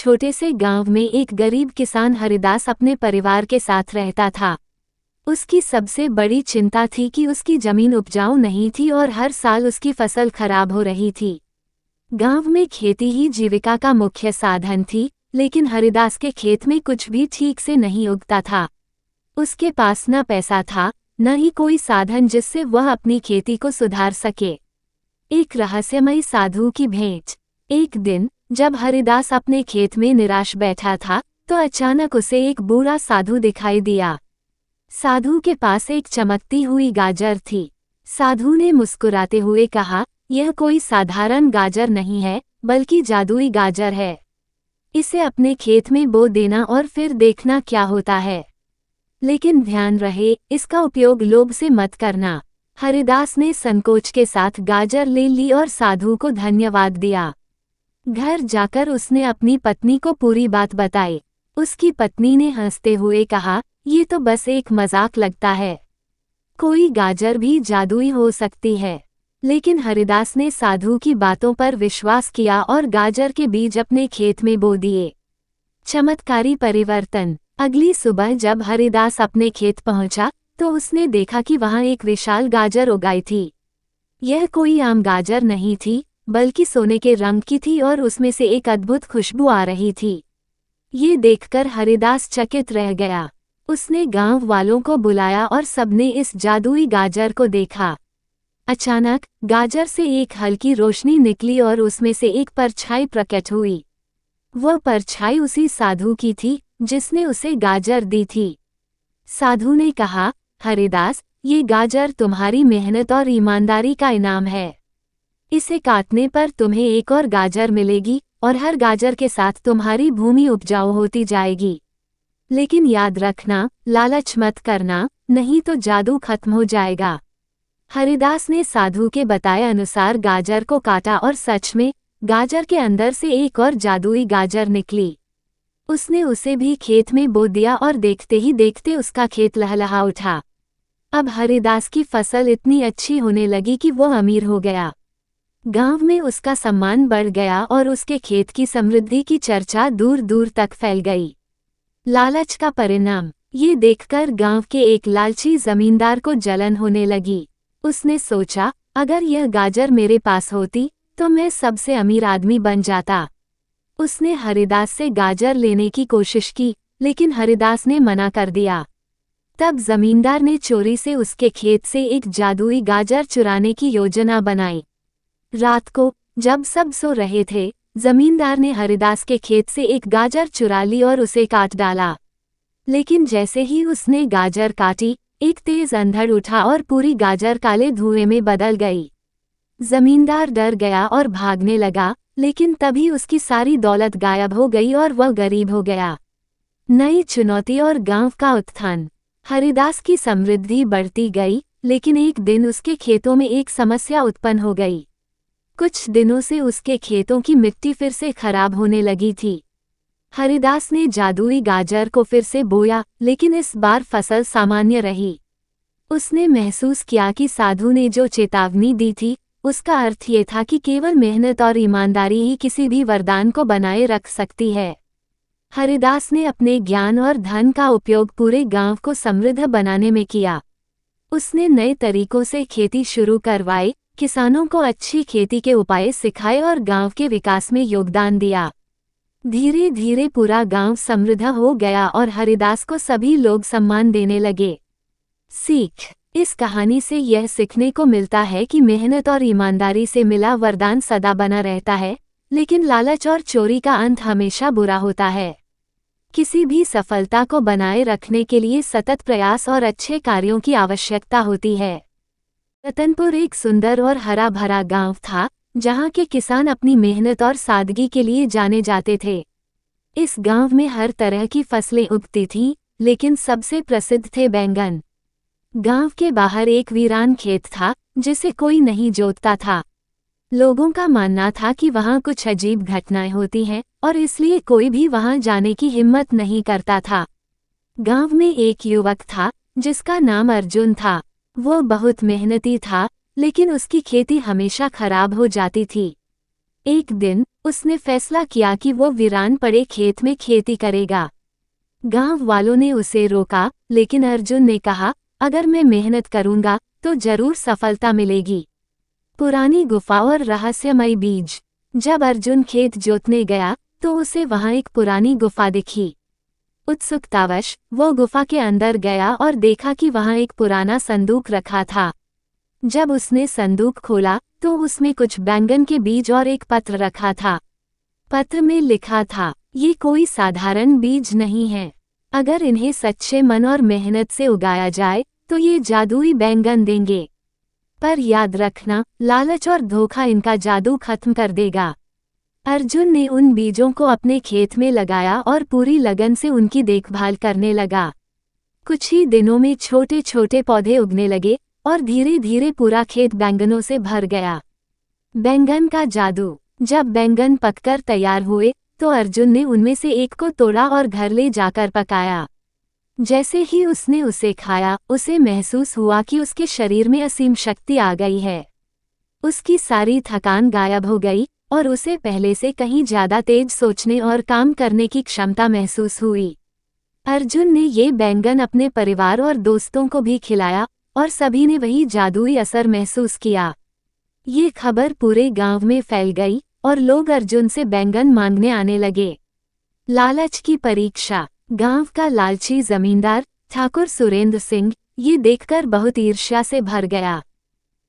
छोटे से गांव में एक गरीब किसान हरिदास अपने परिवार के साथ रहता था। उसकी सबसे बड़ी चिंता थी कि उसकी जमीन उपजाऊ नहीं थी और हर साल उसकी फसल खराब हो रही थी। गांव में खेती ही जीविका का मुख्य साधन थी, लेकिन हरिदास के खेत में कुछ भी ठीक से नहीं उगता था। उसके पास न पैसा था, न ही कोई साधन जिससे वह अपनी खेती को सुधार सके। एक रहस्यमयी साधु की भेंट। एक दिन जब हरिदास अपने खेत में निराश बैठा था, तो अचानक उसे एक बूढ़ा साधु दिखाई दिया। साधु के पास एक चमकती हुई गाजर थी। साधु ने मुस्कुराते हुए कहा, यह कोई साधारण गाजर नहीं है, बल्कि जादुई गाजर है। इसे अपने खेत में बो देना और फिर देखना क्या होता है। लेकिन ध्यान रहे, इसका उपयोग लोभ से मत करना। हरिदास ने संकोच के साथ गाजर ले ली और साधु को धन्यवाद दिया। घर जाकर उसने अपनी पत्नी को पूरी बात बताई। उसकी पत्नी ने हंसते हुए कहा, ये तो बस एक मजाक लगता है। कोई गाजर भी जादुई हो सकती है। लेकिन हरिदास ने साधु की बातों पर विश्वास किया और गाजर के बीज अपने खेत में बो दिए। चमत्कारी परिवर्तन। अगली सुबह जब हरिदास अपने खेत पहुंचा, तो उसने देखा कि वहां एक विशाल गाजर उगाई थी। यह कोई आम गाजर नहीं थी, बल्कि सोने के रंग की थी और उसमें से एक अद्भुत खुशबू आ रही थी। ये देखकर हरिदास चकित रह गया। उसने गांव वालों को बुलाया और सबने इस जादुई गाजर को देखा। अचानक गाजर से एक हल्की रोशनी निकली और उसमें से एक परछाई प्रकट हुई। वह परछाई उसी साधु की थी जिसने उसे गाजर दी थी। साधु ने कहा, हरिदास, ये गाजर तुम्हारी मेहनत और ईमानदारी का इनाम है। इसे काटने पर तुम्हें एक और गाजर मिलेगी और हर गाजर के साथ तुम्हारी भूमि उपजाऊ होती जाएगी। लेकिन याद रखना, लालच मत करना, नहीं तो जादू खत्म हो जाएगा। हरिदास ने साधु के बताए अनुसार गाजर को काटा और सच में गाजर के अंदर से एक और जादुई गाजर निकली। उसने उसे भी खेत में बो दिया और देखते ही देखते उसका खेत लहलहा उठा। अब हरिदास की फसल इतनी अच्छी होने लगी कि वह अमीर हो गया। गांव में उसका सम्मान बढ़ गया और उसके खेत की समृद्धि की चर्चा दूर दूर तक फैल गई। लालच का परिणाम। ये देखकर गांव के एक लालची जमींदार को जलन होने लगी। उसने सोचा, अगर यह गाजर मेरे पास होती तो मैं सबसे अमीर आदमी बन जाता। उसने हरिदास से गाजर लेने की कोशिश की, लेकिन हरिदास ने मना कर दिया। तब जमींदार ने चोरी से उसके खेत से एक जादुई गाजर चुराने की योजना बनाई। रात को जब सब सो रहे थे, जमींदार ने हरिदास के खेत से एक गाजर चुरा ली और उसे काट डाला। लेकिन जैसे ही उसने गाजर काटी, एक तेज अंधड़ उठा और पूरी गाजर काले धुएं में बदल गई। जमींदार डर गया और भागने लगा, लेकिन तभी उसकी सारी दौलत गायब हो गई और वह गरीब हो गया। नई चुनौती और गांव का उत्थान। हरिदास की समृद्धि बढ़ती गई, लेकिन एक दिन उसके खेतों में एक समस्या उत्पन्न हो गई। कुछ दिनों से उसके खेतों की मिट्टी फिर से खराब होने लगी थी। हरिदास ने जादुई गाजर को फिर से बोया, लेकिन इस बार फसल सामान्य रही। उसने महसूस किया कि साधु ने जो चेतावनी दी थी, उसका अर्थ ये था कि केवल मेहनत और ईमानदारी ही किसी भी वरदान को बनाए रख सकती है। हरिदास ने अपने ज्ञान और धन का उपयोग पूरे गांव को समृद्ध बनाने में किया। उसने नए तरीकों से खेती शुरू करवाई, किसानों को अच्छी खेती के उपाय सिखाए और गांव के विकास में योगदान दिया। धीरे धीरे पूरा गांव समृद्ध हो गया और हरिदास को सभी लोग सम्मान देने लगे। सीख। इस कहानी से यह सीखने को मिलता है कि मेहनत और ईमानदारी से मिला वरदान सदा बना रहता है, लेकिन लालच और चोरी का अंत हमेशा बुरा होता है। किसी भी सफलता को बनाए रखने के लिए सतत प्रयास और अच्छे कार्यों की आवश्यकता होती है। रतनपुर एक सुंदर और हरा भरा गांव था, जहां के किसान अपनी मेहनत और सादगी के लिए जाने जाते थे। इस गांव में हर तरह की फसलें उगती थीं, लेकिन सबसे प्रसिद्ध थे बैंगन। गांव के बाहर एक वीरान खेत था, जिसे कोई नहीं जोतता था। लोगों का मानना था कि वहां कुछ अजीब घटनाएं होती हैं और इसलिए कोई भी वहां जाने की हिम्मत नहीं करता था। गांव में एक युवक था जिसका नाम अर्जुन था। वो बहुत मेहनती था, लेकिन उसकी खेती हमेशा खराब हो जाती थी। एक दिन उसने फैसला किया कि वो वीरान पड़े खेत में खेती करेगा। गांव वालों ने उसे रोका, लेकिन अर्जुन ने कहा, अगर मैं मेहनत करूंगा तो जरूर सफलता मिलेगी। पुरानी गुफा और रहस्यमयी बीज। जब अर्जुन खेत जोतने गया तो उसे वहां एक पुरानी गुफा दिखी। उत्सुकतावश वो गुफा के अंदर गया और देखा कि वहां एक पुराना संदूक रखा था। जब उसने संदूक खोला तो उसमें कुछ बैंगन के बीज और एक पत्र रखा था। पत्र में लिखा था, ये कोई साधारण बीज नहीं है। अगर इन्हें सच्चे मन और मेहनत से उगाया जाए तो ये जादुई बैंगन देंगे। पर याद रखना, लालच और धोखा इनका जादू खत्म कर देगा। अर्जुन ने उन बीजों को अपने खेत में लगाया और पूरी लगन से उनकी देखभाल करने लगा। कुछ ही दिनों में छोटे छोटे पौधे उगने लगे और धीरे धीरे पूरा खेत बैंगनों से भर गया। बैंगन का जादू। जब बैंगन पककर तैयार हुए तो अर्जुन ने उनमें से एक को तोड़ा और घर ले जाकर पकाया। जैसे ही उसने उसे खाया, उसे महसूस हुआ कि उसके शरीर में असीम शक्ति आ गई है। उसकी सारी थकान गायब हो गई और उसे पहले से कहीं ज्यादा तेज सोचने और काम करने की क्षमता महसूस हुई। अर्जुन ने ये बैंगन अपने परिवार और दोस्तों को भी खिलाया और सभी ने वही जादुई असर महसूस किया। ये खबर पूरे गांव में फैल गई और लोग अर्जुन से बैंगन मांगने आने लगे। लालच की परीक्षा। गांव का लालची जमींदार ठाकुर सुरेंद्र सिंह ये देखकर बहुत ईर्ष्या से भर गया।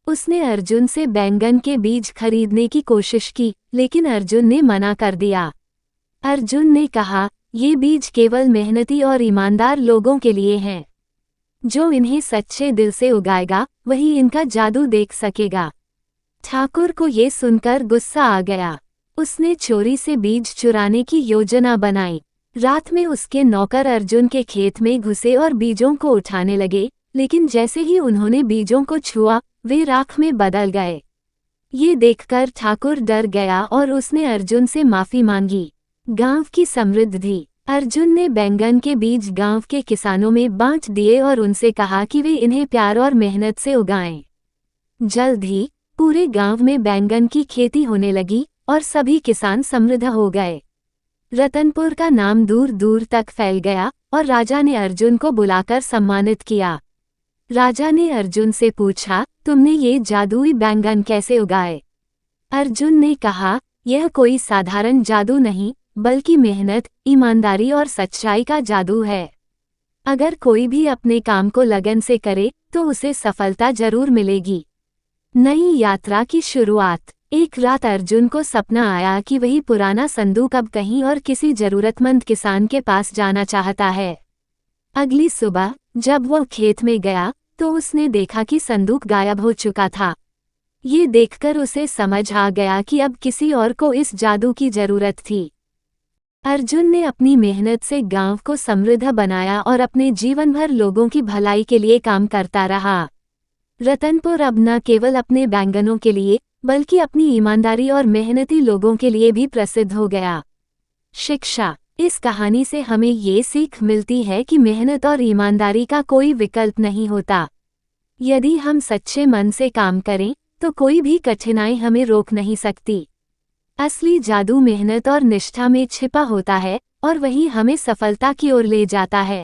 उसने अर्जुन से बैंगन के बीज खरीदने की कोशिश की, लेकिन अर्जुन ने मना कर दिया। अर्जुन ने कहा, ये बीज केवल मेहनती और ईमानदार लोगों के लिए हैं। जो इन्हें सच्चे दिल से उगाएगा वही इनका जादू देख सकेगा। ठाकुर को ये सुनकर गुस्सा आ गया। उसने चोरी से बीज चुराने की योजना बनाई। रात में उसके नौकर अर्जुन के खेत में घुसे और बीजों को उठाने लगे, लेकिन जैसे ही उन्होंने बीजों को छुआ वे राख में बदल गए। ये देखकर ठाकुर डर गया और उसने अर्जुन से माफी मांगी। गांव की समृद्धि। अर्जुन ने बैंगन के बीज गांव के किसानों में बांट दिए और उनसे कहा कि वे इन्हें प्यार और मेहनत से उगाएं। जल्द ही पूरे गांव में बैंगन की खेती होने लगी और सभी किसान समृद्ध हो गए। रतनपुर का नाम दूर दूर तक फैल गया और राजा ने अर्जुन को बुलाकर सम्मानित किया। राजा ने अर्जुन से पूछा, तुमने ये जादुई बैंगन कैसे उगाए? अर्जुन ने कहा, यह कोई साधारण जादू नहीं, बल्कि मेहनत, ईमानदारी और सच्चाई का जादू है। अगर कोई भी अपने काम को लगन से करे तो उसे सफलता जरूर मिलेगी। नई यात्रा की शुरुआत। एक रात अर्जुन को सपना आया कि वही पुराना संदूक अब कहीं और किसी जरूरतमंद किसान के पास जाना चाहता है। अगली सुबह जब वो खेत में गया तो उसने देखा कि संदूक गायब हो चुका था। ये देखकर उसे समझ आ गया कि अब किसी और को इस जादू की जरूरत थी। अर्जुन ने अपनी मेहनत से गांव को समृद्ध बनाया और अपने जीवन भर लोगों की भलाई के लिए काम करता रहा। रतनपुर अब न केवल अपने बैंगनों के लिए बल्कि अपनी ईमानदारी और मेहनती लोगों के लिए भी प्रसिद्ध हो गया। शिक्षा। इस कहानी से हमें ये सीख मिलती है कि मेहनत और ईमानदारी का कोई विकल्प नहीं होता। यदि हम सच्चे मन से काम करें तो कोई भी कठिनाई हमें रोक नहीं सकती। असली जादू मेहनत और निष्ठा में छिपा होता है और वही हमें सफलता की ओर ले जाता है।